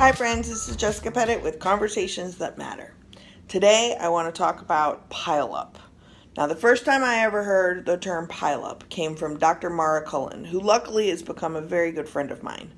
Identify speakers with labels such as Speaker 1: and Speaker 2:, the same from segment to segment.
Speaker 1: Hi friends, this is Jessica Pettitt with Conversations That Matter. Today I want to talk about pile-up. Now the first time I ever heard the term pile-up came from Dr. Mara Cullen, who luckily has become a very good friend of mine.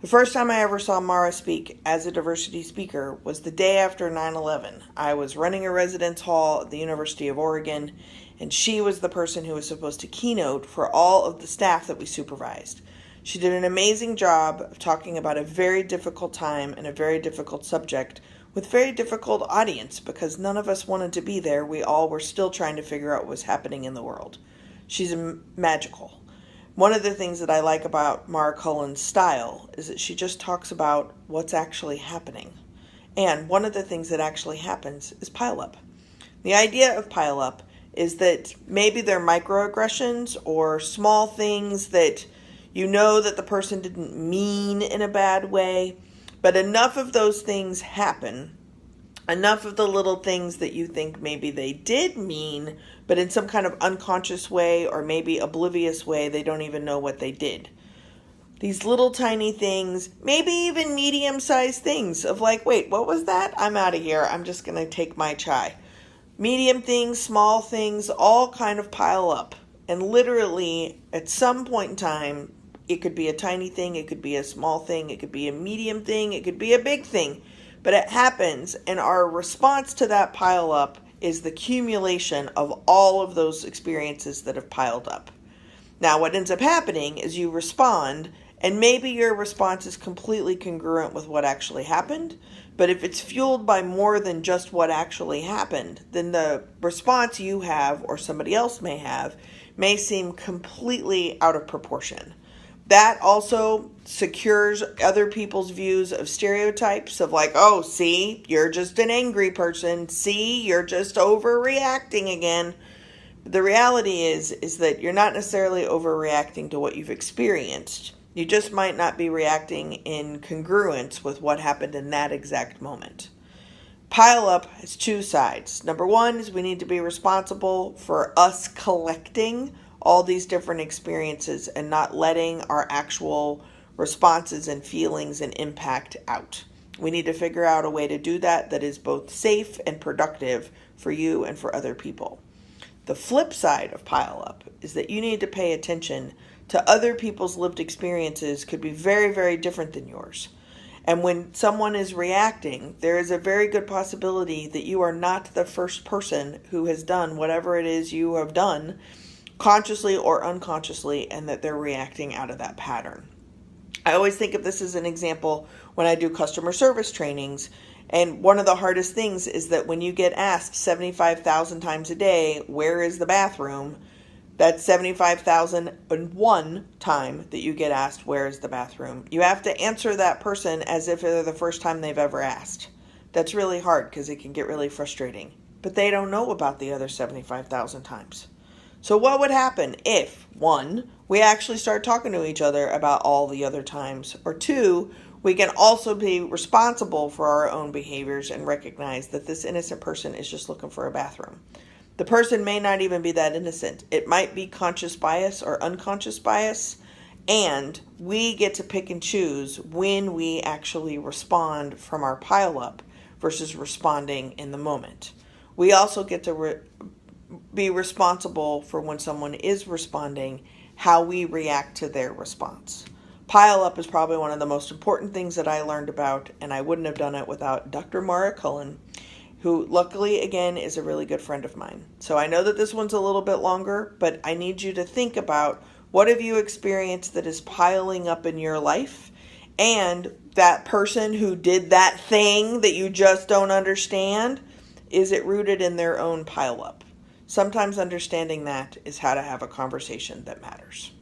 Speaker 1: The first time I ever saw Mara speak as a diversity speaker was the day after 9/11. I was running a residence hall at the University of Oregon, and she was the person who was supposed to keynote for all of the staff that we supervised. She did an amazing job of talking about a very difficult time and a very difficult subject with very difficult audience because none of us wanted to be there. We all were still trying to figure out what was happening in the world. She's magical. One of the things that I like about Mara Cullen's style is that she just talks about what's actually happening. And one of the things that actually happens is pile-up. The idea of pile-up is that maybe they're microaggressions or small things that you know that the person didn't mean in a bad way, but enough of those things happen, enough of the little things that you think maybe they did mean, but in some kind of unconscious way or maybe oblivious way, they don't even know what they did. These little tiny things, maybe even medium-sized things of like, wait, what was that? I'm out of here. I'm just going to take my chai. Medium things, small things, all kind of pile up. And literally, at some point in time, it could be a tiny thing, it could be a small thing, it could be a medium thing, it could be a big thing. But it happens, and our response to that pile up is the accumulation of all of those experiences that have piled up. Now, what ends up happening is you respond, and maybe your response is completely congruent with what actually happened. But if it's fueled by more than just what actually happened, then the response you have or somebody else may have may seem completely out of proportion. That also secures other people's views of stereotypes of like, oh, see, you're just an angry person. See, you're just overreacting again. The reality is that you're not necessarily overreacting to what you've experienced. You just might not be reacting in congruence with what happened in that exact moment. Pile up has two sides. Number one is we need to be responsible for us collecting all these different experiences and not letting our actual responses and feelings and impact out. We need to figure out a way to do that that is both safe and productive for you and for other people. The flip side of pile up is that you need to pay attention to other people's lived experiences could be very, very different than yours. And when someone is reacting, there is a very good possibility that you are not the first person who has done whatever it is you have done, consciously or unconsciously, and that they're reacting out of that pattern. I always think of this as an example when I do customer service trainings, and one of the hardest things is that when you get asked 75,000 times a day, where is the bathroom? That's 75,001 time that you get asked, where is the bathroom? You have to answer that person as if they're the first time they've ever asked. That's really hard because it can get really frustrating. But they don't know about the other 75,000 times. So what would happen if, one, we actually start talking to each other about all the other times, or two, we can also be responsible for our own behaviors and recognize that this innocent person is just looking for a bathroom. The person may not even be that innocent. It might be conscious bias or unconscious bias, and we get to pick and choose when we actually respond from our pile-up versus responding in the moment. We also get to be responsible for when someone is responding, how we react to their response. Pile up is probably one of the most important things that I learned about, and I wouldn't have done it without Dr. Mara Cullen, who luckily, again, is a really good friend of mine. So I know that this one's a little bit longer, but I need you to think about what have you experienced that is piling up in your life, and that person who did that thing that you just don't understand, is it rooted in their own pile up? Sometimes understanding that is how to have a conversation that matters.